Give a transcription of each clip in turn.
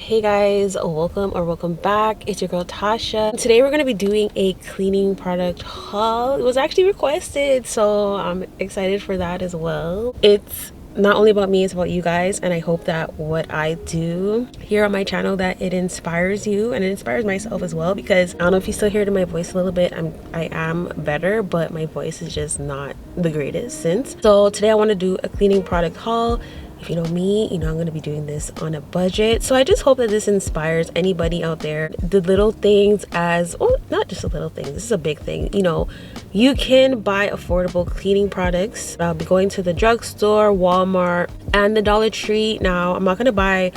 Hey guys, welcome back. It's your girl Tasha. Today we're going to be doing a cleaning product haul. It was actually requested, so I'm excited for that as well. It's not only about me, it's about you guys, and I hope that what I do here on my channel, that it inspires you and it inspires myself as well, because I don't know if you still hear it in my voice a little bit. I am better, but my voice is just not the greatest since. So today I want to do a cleaning product haul. If you know me, you know I'm going to be doing this on a budget. So I just hope that this inspires anybody out there. The little things not just the little things. This is a big thing. You know, you can buy affordable cleaning products. I'll be going to the drugstore, Walmart, and the Dollar Tree. Now, I'm not going to buy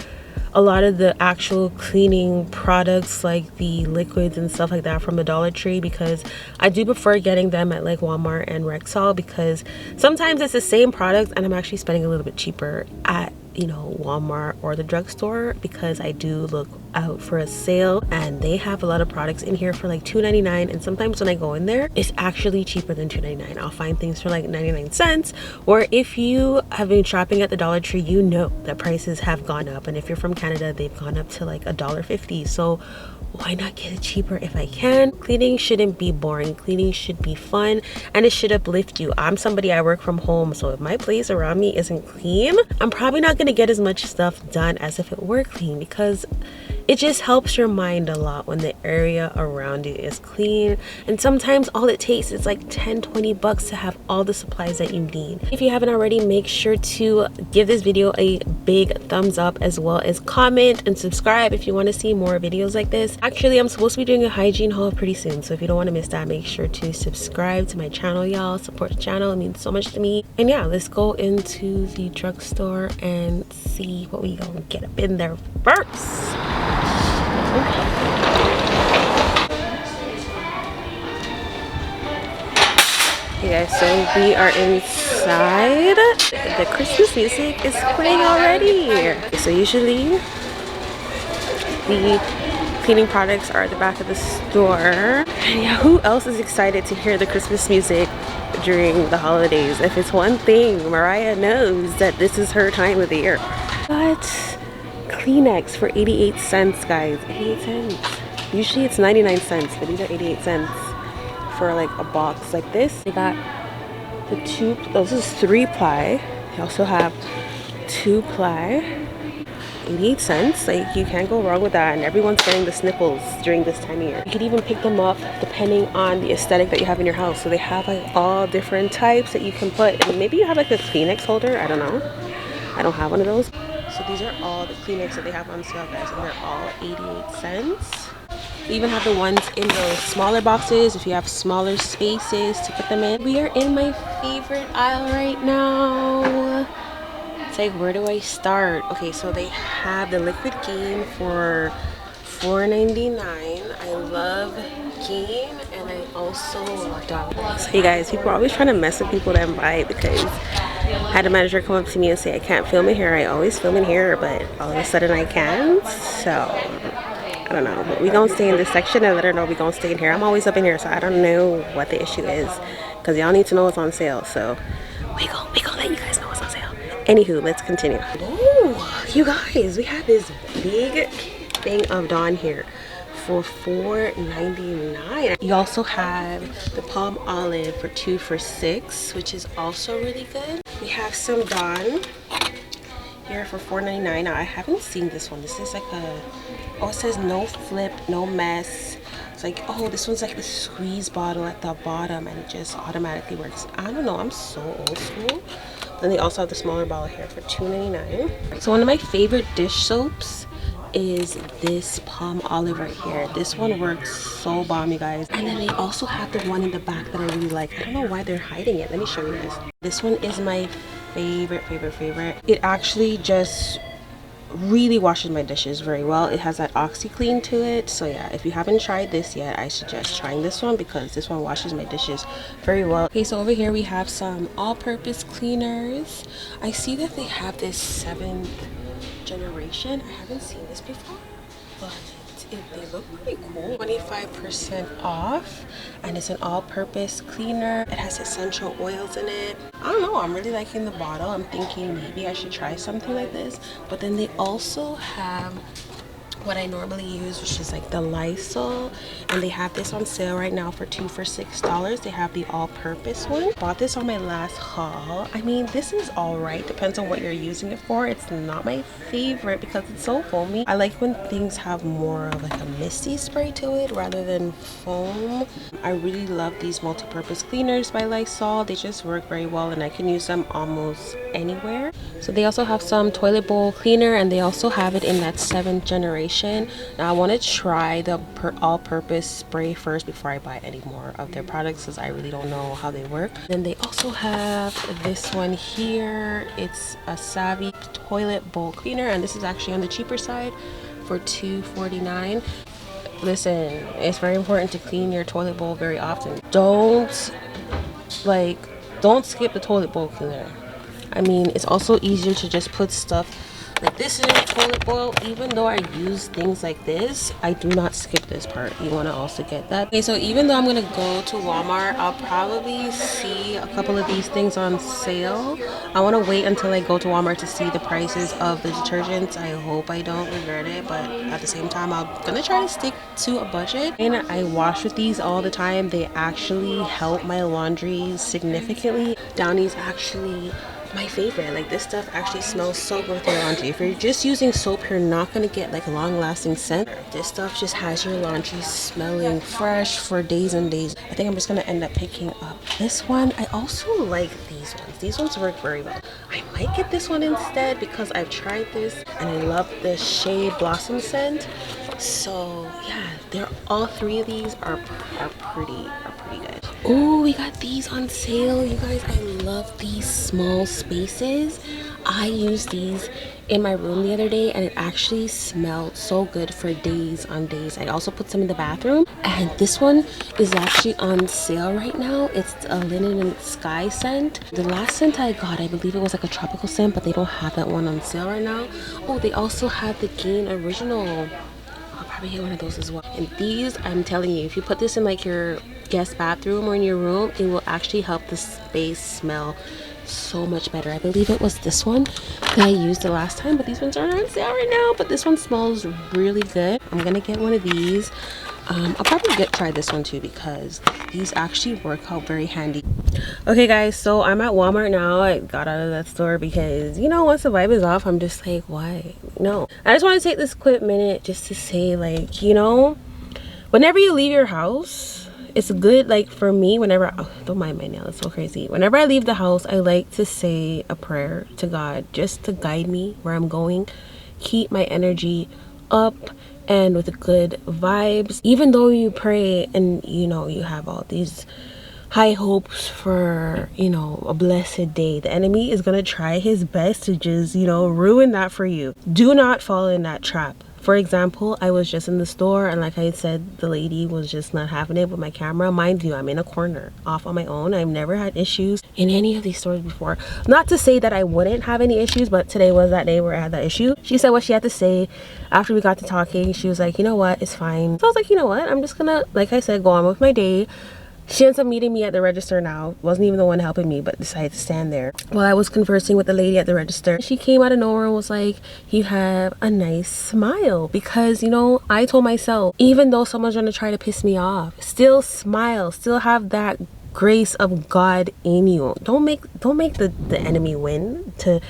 a lot of the actual cleaning products like the liquids and stuff like that from the Dollar Tree, because I do prefer getting them at like Walmart and Rexall, because sometimes it's the same product and I'm actually spending a little bit cheaper at, you know, Walmart or the drugstore, because I do look out for a sale and they have a lot of products in here for like $2.99, and sometimes when I go in there it's actually cheaper than $2.99. I'll find things for like 99 cents, or if you have been shopping at the Dollar Tree, you know that prices have gone up, and if you're from Canada, they've gone up to like $1.50. So why not get it cheaper if I can? Cleaning shouldn't be boring. Cleaning should be fun, and it should uplift you. I work from home, so if my place around me isn't clean, I'm probably not going to get as much stuff done as if it were clean, because it just helps your mind a lot when the area around you is clean. And sometimes all it takes is like 10-20 bucks to have all the supplies that you need. If you haven't already, make sure to give this video a big thumbs up, as well as comment and subscribe if you want to see more videos like this. Actually, I'm supposed to be doing a hygiene haul pretty soon, so if you don't want to miss that, make sure to subscribe to my channel, y'all. Support the channel, it means so much to me. And yeah, let's go into the drugstore and see what we gonna get up in there first. Okay guys, so we are inside. The Christmas music is playing already. So usually the cleaning products are at the back of the store. And yeah, who else is excited to hear the Christmas music during the holidays? If it's one thing, Mariah knows that this is her time of the year. But Kleenex for 88 cents, guys. 88 cents. Usually it's 99 cents, but these are 88 cents for like a box like this. They got the this is 3-ply. They also have 2-ply. 88 cents. Like, you can't go wrong with that, and everyone's getting the sniffles during this time of year. You can even pick them up depending on the aesthetic that you have in your house. So they have like all different types that you can put, and maybe you have like a Kleenex holder. I don't know. I don't have one of those. So these are all the Kleenex that they have on sale, guys, and they're all 88 cents. We even have the ones in those smaller boxes if you have smaller spaces to put them in. We are in my favorite aisle right now. It's like, where do I start? Okay, so they have the liquid game for $4.99. I love game, and I also love dog. So you guys, people are always trying to mess with people that buy it, because I had a manager come up to me and say I can't film in here. I always film in here, but all of a sudden I can. So I don't know, but we gonna stay in this section and let her know we gonna stay in here. I'm always up in here, so I don't know what the issue is, because y'all need to know what's on sale. So we gonna let you guys know what's on sale. Anywho, let's continue. Oh, you guys, we have this big thing of Dawn here for $4.99. You also have the Palmolive for 2 for $6, which is also really good. We have some Dawn here for $4.99. Now, I haven't seen this one. This is like it says no flip, no mess. It's like, oh, this one's like the squeeze bottle at the bottom, and it just automatically works. I don't know, I'm so old school. Then they also have the smaller bottle here for $2.99. So one of my favorite dish soaps is this Palmolive right here. This one works so bomb, you guys. And then they also have the one in the back that I really like. I don't know why they're hiding it. Let me show you this. This one is my favorite. It actually just really washes my dishes very well. It has that OxyClean to it. So yeah, if you haven't tried this yet, I suggest trying this one, because this one washes my dishes very well. Okay, so over here we have some all-purpose cleaners. I see that they have this 7th generation. I haven't seen this before, but they look pretty cool. 25% off, and it's an all-purpose cleaner. It has essential oils in it. I don't know, I'm really liking the bottle. I'm thinking maybe I should try something like this. But then they also have what I normally use, which is like the Lysol, and they have this on sale right now for 2 for $6. They have the all-purpose one. Bought this on my last haul. I mean, this is all right, depends on what you're using it for. It's not my favorite because it's so foamy. I like when things have more of like a misty spray to it rather than foam. I really love these multi-purpose cleaners by Lysol. They just work very well and I can use them almost anywhere. So they also have some toilet bowl cleaner, and they also have it in that 7th generation. Now I want to try the all-purpose spray first before I buy any more of their products, because I really don't know how they work. Then they also have this one here. It's a Savvy toilet bowl cleaner, and this is actually on the cheaper side for $2.49. Listen, it's very important to clean your toilet bowl very often. Don't skip the toilet bowl cleaner. I mean, it's also easier to just put stuff like this in your toilet bowl. Even though I use things like this, I do not skip this part. You want to also get that. Okay, so even though I'm gonna go to Walmart, I'll probably see a couple of these things on sale. I want to wait until I go to Walmart to see the prices of the detergents. I hope I don't regret it, but at the same time, I'm gonna try to stick to a budget. And I wash with these all the time. They actually help my laundry significantly. Downy's actually my favorite. Like, this stuff actually smells so good with your laundry. If you're just using soap, you're not gonna get like long-lasting scent. This stuff just has your laundry smelling fresh for days and days. I think I'm just gonna end up picking up this one. I also like these ones. These ones work very well. I might get this one instead because I've tried this and I love the Shea Blossom scent. So yeah, they're all three of these are pretty good. Oh, we got these on sale, you guys. I love these small spaces. I used these in my room the other day and it actually smelled so good for days on days. I also put some in the bathroom, and this one is actually on sale right now. It's a Linen and Sky scent. The last scent I got, I believe it was like a tropical scent, but they don't have that one on sale right now. Oh, they also have the Gain Original. I'll probably get one of those as well. And these, I'm telling you, if you put this in like your guest bathroom or in your room, it will actually help the space smell so much better. I believe it was this one that I used the last time, but these ones are on sale right now. But this one smells really good. I'm gonna get one of these. I'll probably try this one too because these actually work out very handy. Okay guys, so I'm at Walmart now. I got out of that store because, you know, once the vibe is off, I'm just like, why? No. I just want to take this quick minute just to say, like, you know, whenever you leave your house, it's good, like for me, whenever, oh, don't mind my nail, it's so crazy. Whenever I leave the house, I like to say a prayer to God just to guide me where I'm going, keep my energy up and with good vibes. Even though you pray and, you know, you have all these high hopes for, you know, a blessed day, the enemy is gonna try his best to just, you know, ruin that for you. Do not fall in that trap. For example, I was just in the store and like I said, the lady was just not having it with my camera. Mind you, I'm in a corner off on my own. I've never had issues in any of these stores before. Not to say that I wouldn't have any issues, but today was that day where I had that issue. She said what she had to say. After we got to talking, she was like, you know what, it's fine. So I was like, you know what, I'm just gonna, like I said, go on with my day. She ends up meeting me at the register now. Wasn't even the one helping me, but decided to stand there while I was conversing with the lady at the register. She came out of nowhere and was like, you have a nice smile. Because, you know, I told myself, even though someone's gonna try to piss me off, still smile, still have that grace of God in you. Don't make the enemy win to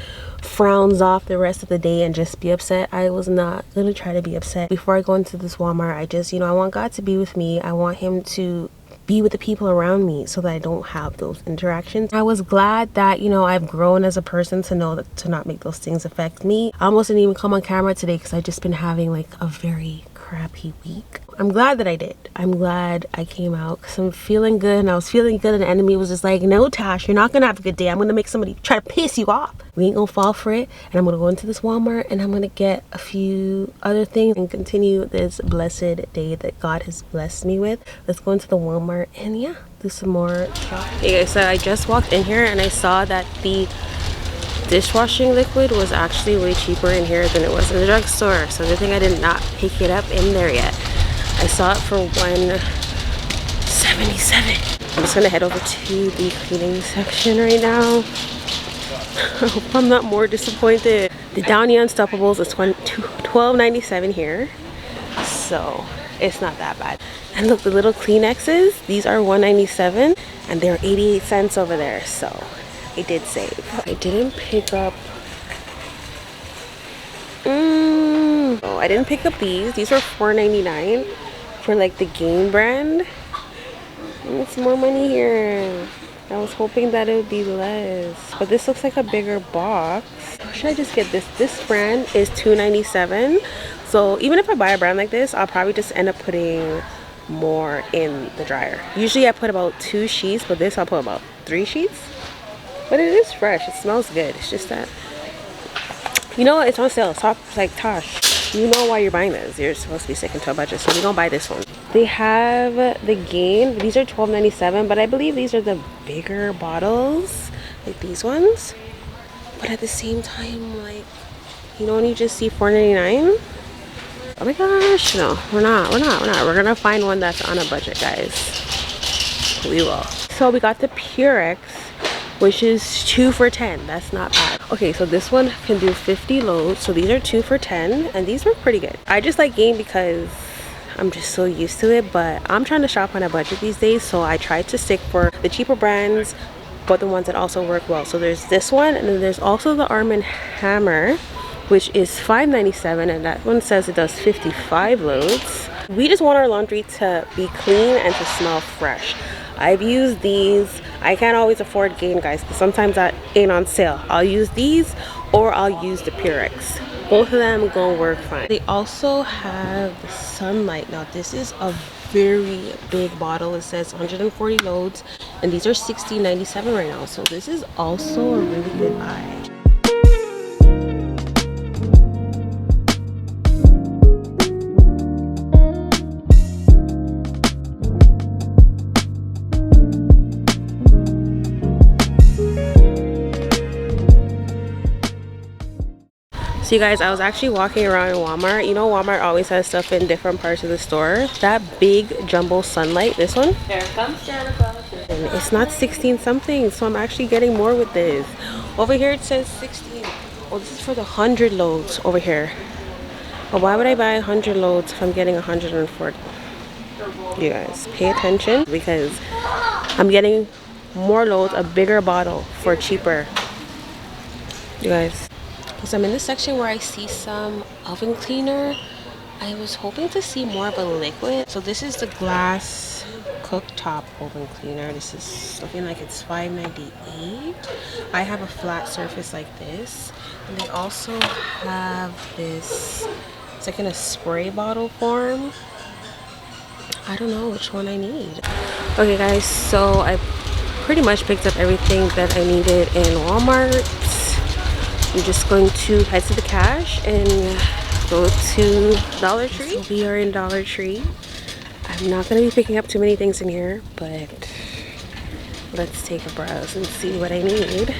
frowns off the rest of the day and just be upset. I was not gonna try to be upset. Before I go into this Walmart, I just, you know, I want God to be with me. I want him to be with the people around me so that I don't have those interactions. I was glad that, you know, I've grown as a person to know that to not make those things affect me. I almost didn't even come on camera today because I've just been having like a very crappy week. I'm glad that I did. I'm glad I came out because I'm feeling good, and I was feeling good and the enemy was just like, no Tash, you're not gonna have a good day. I'm gonna make somebody try to piss you off. We ain't gonna fall for it. And I'm gonna go into this Walmart and I'm gonna get a few other things and continue this blessed day that God has blessed me with. Let's go into the Walmart and yeah, do some more shopping. Hey guys, so I just walked in here and I saw that the dishwashing liquid was actually way cheaper in here than it was in the drugstore. So good thing I did not pick it up in there yet. I saw it for $1.77. I'm just gonna head over to the cleaning section right now. I hope I'm not more disappointed. The Downy Unstoppables is $12.97 here. so it's not that bad. And look, the little Kleenexes, these are $1.97 and they're 88 cents over there, so I did save. I didn't pick up oh, I didn't pick up these were $4.99 for like the Gain brand. It's more money here. I was hoping that it would be less, but this looks like a bigger box. Or should I just get this? This brand is $2.97. So even if I buy a brand like this, I'll probably just end up putting more in the dryer. Usually I put about 2 sheets, but this I'll put about 3 sheets. But it is fresh. It smells good. It's just that, you know what? It's on sale. Stop, like, Tosh, you know why you're buying this. You're supposed to be sticking to a budget, so we're gonna buy this one. They have the Gain. These are $12.97, but I believe these are the bigger bottles, like these ones. But at the same time, like, you know when you just see $4.99? Oh my gosh, no, we're not. We're gonna find one that's on a budget, guys. We will. So we got the Purex, which is 2 for $10. That's not bad. Okay, so this one can do 50 loads. So these are 2 for $10, and these were pretty good. I just like Gain because I'm just so used to it, but I'm trying to shop on a budget these days, so I try to stick for the cheaper brands, but the ones that also work well. So there's this one, and then there's also the Arm & Hammer, which is $5.97, and that one says it does 55 loads. We just want our laundry to be clean and to smell fresh. I've used these. I can't always afford Gain, guys, because sometimes that ain't on sale. I'll use these or I'll use the Purex. Both of them gonna work fine. They also have the Sunlite. Now this is a very big bottle. It says 140 loads, and these are $16.97 right now. So this is also a really good buy. So you guys, I was actually walking around in Walmart. You know Walmart always has stuff in different parts of the store. That big jumbo Sunlite, this one, Here comes Santa Claus. and it's not 16 something, so I'm actually getting more with this. Over here it says 16. Oh, this is for the 100 loads over here. But why would I buy 100 loads if I'm getting 140? You guys, pay attention, because I'm getting more loads, a bigger bottle for cheaper. You guys. So I'm in the section where I see some oven cleaner. I was hoping to see more of a liquid. So this is the glass cooktop oven cleaner. This is looking like it's $5.98. I have a flat surface like this. And they also have this, it's like in a spray bottle form. I don't know which one I need. Okay guys, so I pretty much picked up everything that I needed in Walmart. I'm just going to head to the cash and go to Dollar Tree. So we are in Dollar Tree. I'm not going to be picking up too many things in here, but let's take a browse and see what I need.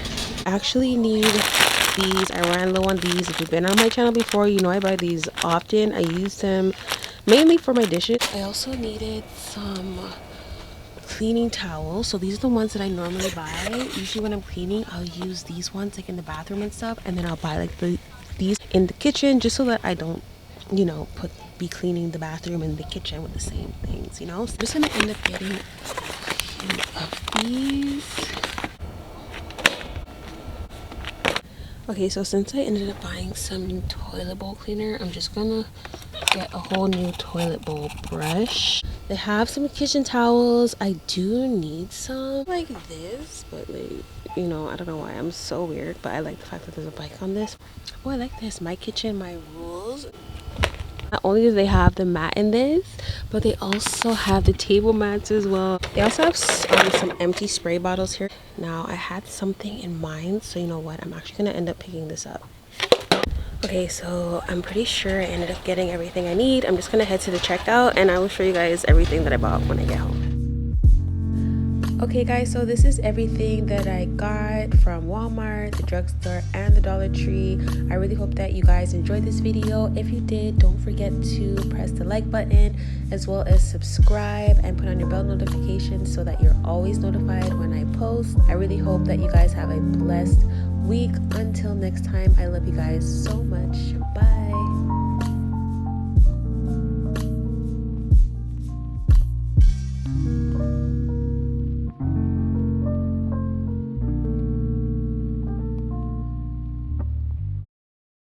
I actually need these. I ran low on these. If you've been on my channel before, you know I buy these often. I use them mainly for my dishes. I also needed some cleaning towels. So these are the ones that I normally buy. Usually when I'm cleaning, I'll use these ones like in the bathroom and stuff, and then I'll buy like these in the kitchen, just so that I don't, you know, be cleaning the bathroom and the kitchen with the same things, you know. So I'm just gonna end up getting a few of these. Okay, so since I ended up buying some new toilet bowl cleaner, I'm just gonna get a whole new toilet bowl brush. They have some kitchen towels. I do need some like this, but like, you know, I don't know why I'm so weird, but I like the fact that there's a bike on this. Oh, I like this. My kitchen, my rules. Not only do they have the mat in this, but they also have the table mats as well. They also have some empty spray bottles here. Now I had something in mind, so you know what, I'm actually gonna end up picking this up. Okay, so I'm pretty sure I ended up getting everything I need. I'm just gonna head to the checkout and I will show you guys everything that I bought when I get home. Okay guys, so this is everything that I got from Walmart, the drugstore, and the Dollar Tree. I really hope that you guys enjoyed this video. If you did, don't forget to press the like button, as well as subscribe and put on your bell notifications so that you're always notified when I post. I really hope that you guys have a blessed week. Until next time, I love you guys so much. Bye.